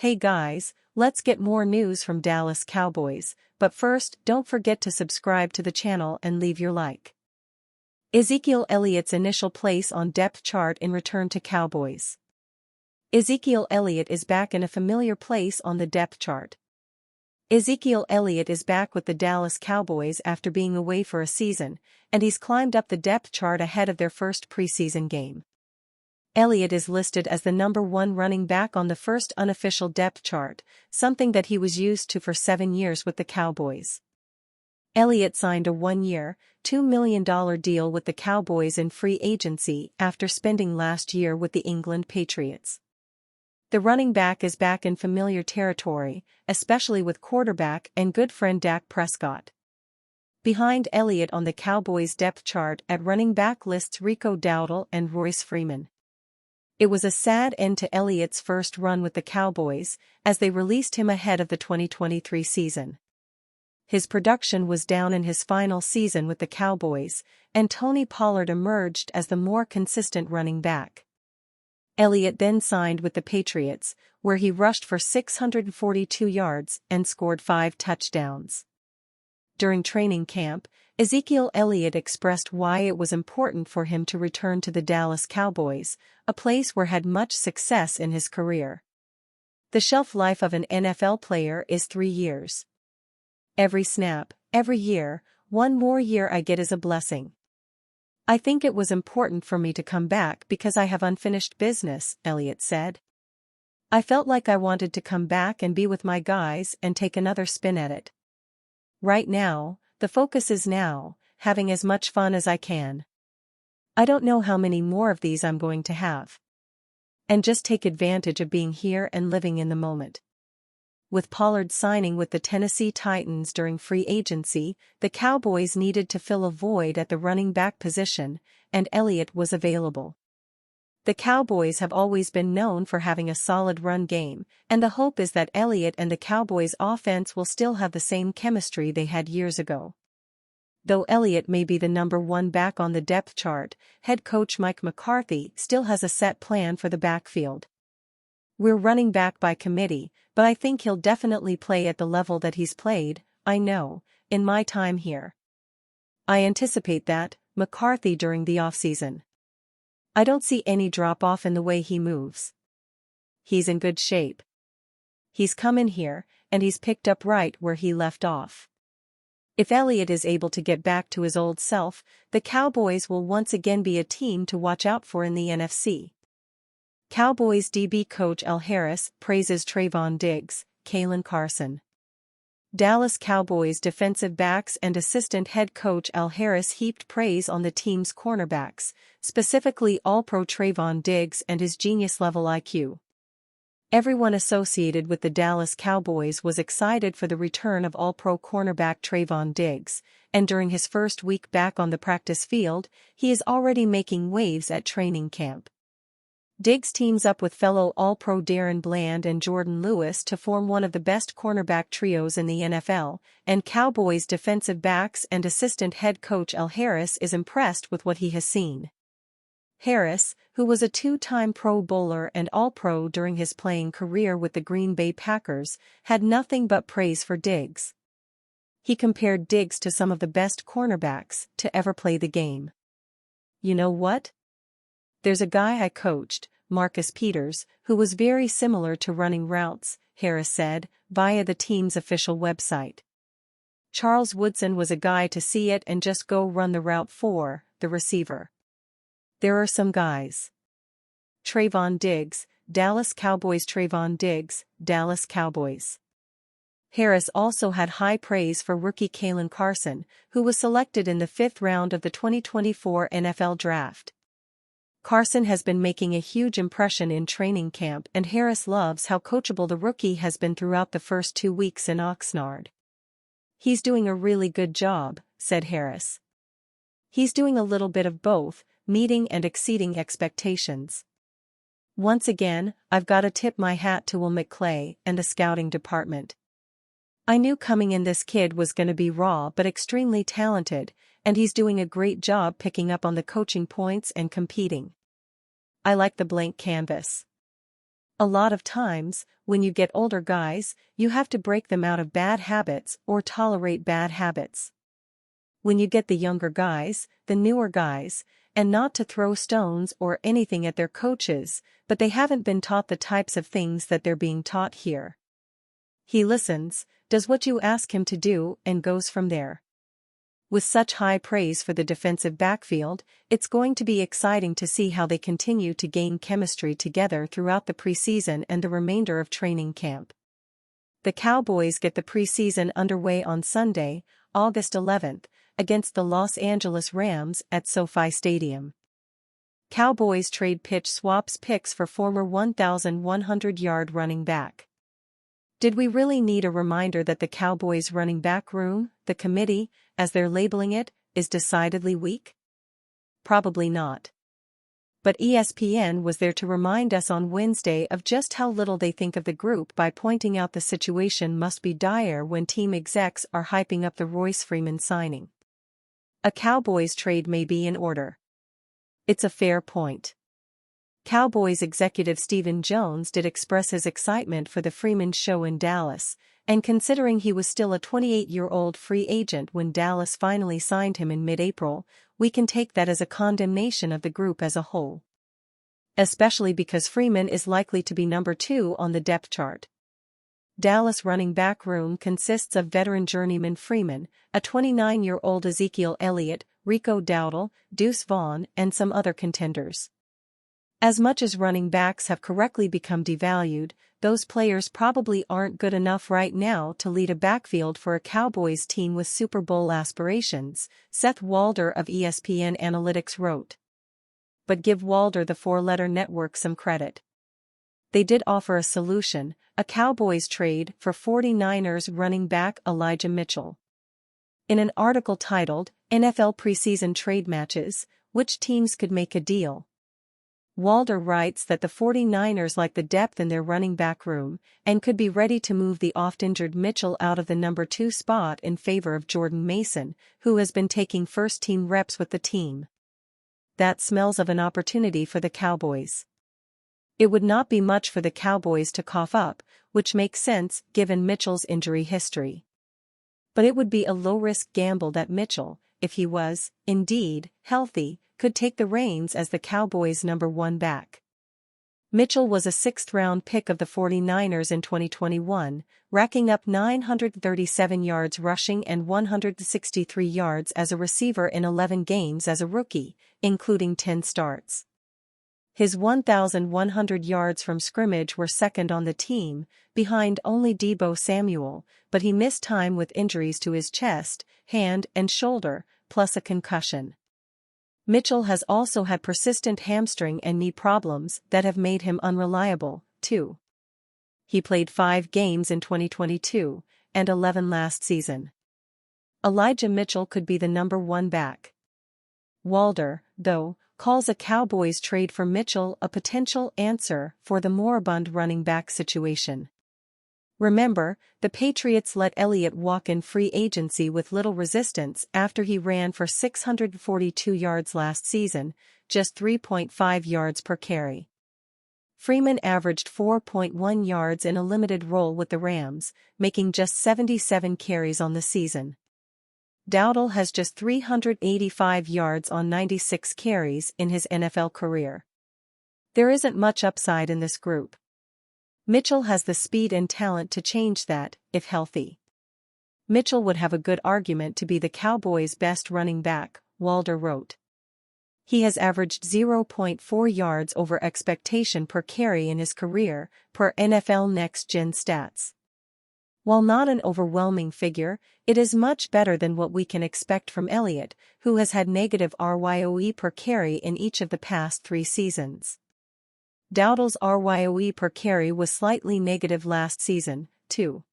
Hey guys, let's get more news from Dallas Cowboys, but first don't forget to subscribe to the channel and leave your like. Ezekiel Elliott's initial place on depth chart in return to Cowboys. Ezekiel Elliott is back in a familiar place on the depth chart. Ezekiel Elliott is back with the Dallas Cowboys after being away for a season, and he's climbed up the depth chart ahead of their first preseason game. Elliott is listed as the number 1 running back on the first unofficial depth chart, something that he was used to for 7 years with the Cowboys. Elliott signed a 1-year, $2 million deal with the Cowboys in free agency after spending last year with the England Patriots. The running back is back in familiar territory, especially with quarterback and good friend Dak Prescott. Behind Elliott on the Cowboys depth chart at running back lists Rico Dowdle and Royce Freeman. It was a sad end to Elliott's first run with the Cowboys, as they released him ahead of the 2023 season. His production was down in his final season with the Cowboys, and Tony Pollard emerged as the more consistent running back. Elliott then signed with the Patriots, where he rushed for 642 yards and scored 5 touchdowns. During training camp, Ezekiel Elliott expressed why it was important for him to return to the Dallas Cowboys, a place where he had much success in his career. The shelf life of an NFL player is 3 years. Every snap, every year, one more year I get is a blessing. I think it was important for me to come back because I have unfinished business, Elliott said. I felt like I wanted to come back and be with my guys and take another spin at it. Right now, the focus is now, having as much fun as I can. I don't know how many more of these I'm going to have. And just take advantage of being here and living in the moment. With Pollard signing with the Tennessee Titans during free agency, the Cowboys needed to fill a void at the running back position, and Elliott was available. The Cowboys have always been known for having a solid run game, and the hope is that Elliott and the Cowboys' offense will still have the same chemistry they had years ago. Though Elliott may be the number 1 back on the depth chart, head coach Mike McCarthy still has a set plan for the backfield. We're running back by committee, but I think he'll definitely play at the level that he's played, I know, in my time here. I anticipate that, McCarthy during the offseason. I don't see any drop-off in the way he moves. He's in good shape. He's come in here, and he's picked up right where he left off. If Elliott is able to get back to his old self, the Cowboys will once again be a team to watch out for in the NFC. Cowboys DB coach Al Harris praises Trayvon Diggs, Kalen Carson. Dallas Cowboys defensive backs and assistant head coach Al Harris heaped praise on the team's cornerbacks, specifically All-Pro Trayvon Diggs and his genius-level IQ. Everyone associated with the Dallas Cowboys was excited for the return of All-Pro cornerback Trayvon Diggs, and during his first week back on the practice field, he is already making waves at training camp. Diggs teams up with fellow All-Pro Darren Bland and Jordan Lewis to form one of the best cornerback trios in the NFL, and Cowboys defensive backs and assistant head coach Al Harris is impressed with what he has seen. Harris, who was a 2-time Pro Bowler and All-Pro during his playing career with the Green Bay Packers, had nothing but praise for Diggs. He compared Diggs to some of the best cornerbacks to ever play the game. You know what? There's a guy I coached, Marcus Peters, who was very similar to running routes, Harris said, via the team's official website. Charles Woodson was a guy to see it and just go run the route for, the receiver. There are some guys. Trayvon Diggs, Dallas Cowboys. Trayvon Diggs, Dallas Cowboys. Harris also had high praise for rookie Kalen Carson, who was selected in the 5th round of the 2024 NFL Draft. Carson has been making a huge impression in training camp, and Harris loves how coachable the rookie has been throughout the first 2 weeks in Oxnard. He's doing a really good job, said Harris. He's doing a little bit of both, meeting and exceeding expectations. Once again, I've got to tip my hat to Will McClay and the scouting department. I knew coming in this kid was going to be raw but extremely talented, and he's doing a great job picking up on the coaching points and competing. I like the blank canvas. A lot of times, when you get older guys, you have to break them out of bad habits or tolerate bad habits. When you get the younger guys, the newer guys, and not to throw stones or anything at their coaches, but they haven't been taught the types of things that they're being taught here. He listens, does what you ask him to do, and goes from there. With such high praise for the defensive backfield, it's going to be exciting to see how they continue to gain chemistry together throughout the preseason and the remainder of training camp. The Cowboys get the preseason underway on Sunday, August 11th, against the Los Angeles Rams at SoFi Stadium. Cowboys trade pitch swaps picks for former 1,100-yard running back. Did we really need a reminder that the Cowboys' running back room, the committee, as they're labeling it, is decidedly weak? Probably not. But ESPN was there to remind us on Wednesday of just how little they think of the group by pointing out the situation must be dire when team execs are hyping up the Royce Freeman signing. A Cowboys trade may be in order. It's a fair point. Cowboys executive Stephen Jones did express his excitement for the Freeman show in Dallas, and considering he was still a 28-year-old free agent when Dallas finally signed him in mid-April, we can take that as a condemnation of the group as a whole. Especially because Freeman is likely to be number 2 on the depth chart. Dallas running back room consists of veteran journeyman Freeman, a 29-year-old Ezekiel Elliott, Rico Dowdle, Deuce Vaughn, and some other contenders. As much as running backs have correctly become devalued, those players probably aren't good enough right now to lead a backfield for a Cowboys team with Super Bowl aspirations, Seth Walder of ESPN Analytics wrote. But give Walder the four-letter network some credit. They did offer a solution, a Cowboys trade for 49ers running back Elijah Mitchell. In an article titled, NFL Preseason Trade Matches, Which Teams Could Make a Deal?, Walder writes that the 49ers like the depth in their running back room, and could be ready to move the oft-injured Mitchell out of the number 2 spot in favor of Jordan Mason, who has been taking first-team reps with the team. That smells of an opportunity for the Cowboys. It would not be much for the Cowboys to cough up, which makes sense given Mitchell's injury history. But it would be a low-risk gamble that Mitchell, if he was, indeed, healthy, could take the reins as the Cowboys' number 1 back. Mitchell was a 6th-round pick of the 49ers in 2021, racking up 937 yards rushing and 163 yards as a receiver in 11 games as a rookie, including 10 starts. His 1,100 yards from scrimmage were second on the team, behind only Deebo Samuel, but he missed time with injuries to his chest, hand, and shoulder, plus a concussion. Mitchell has also had persistent hamstring and knee problems that have made him unreliable, too. He played 5 games in 2022, and 11 last season. Elijah Mitchell could be the number 1 back. Walder, though, calls a Cowboys trade for Mitchell a potential answer for the moribund running back situation. Remember, the Patriots let Elliott walk in free agency with little resistance after he ran for 642 yards last season, just 3.5 yards per carry. Freeman averaged 4.1 yards in a limited role with the Rams, making just 77 carries on the season. Dowdle has just 385 yards on 96 carries in his NFL career. There isn't much upside in this group. Mitchell has the speed and talent to change that, if healthy. Mitchell would have a good argument to be the Cowboys' best running back, Walder wrote. He has averaged 0.4 yards over expectation per carry in his career, per NFL Next Gen stats. While not an overwhelming figure, it is much better than what we can expect from Elliott, who has had negative RYOE per carry in each of the past 3 seasons. Dowdle's RYOE per carry was slightly negative last season, too.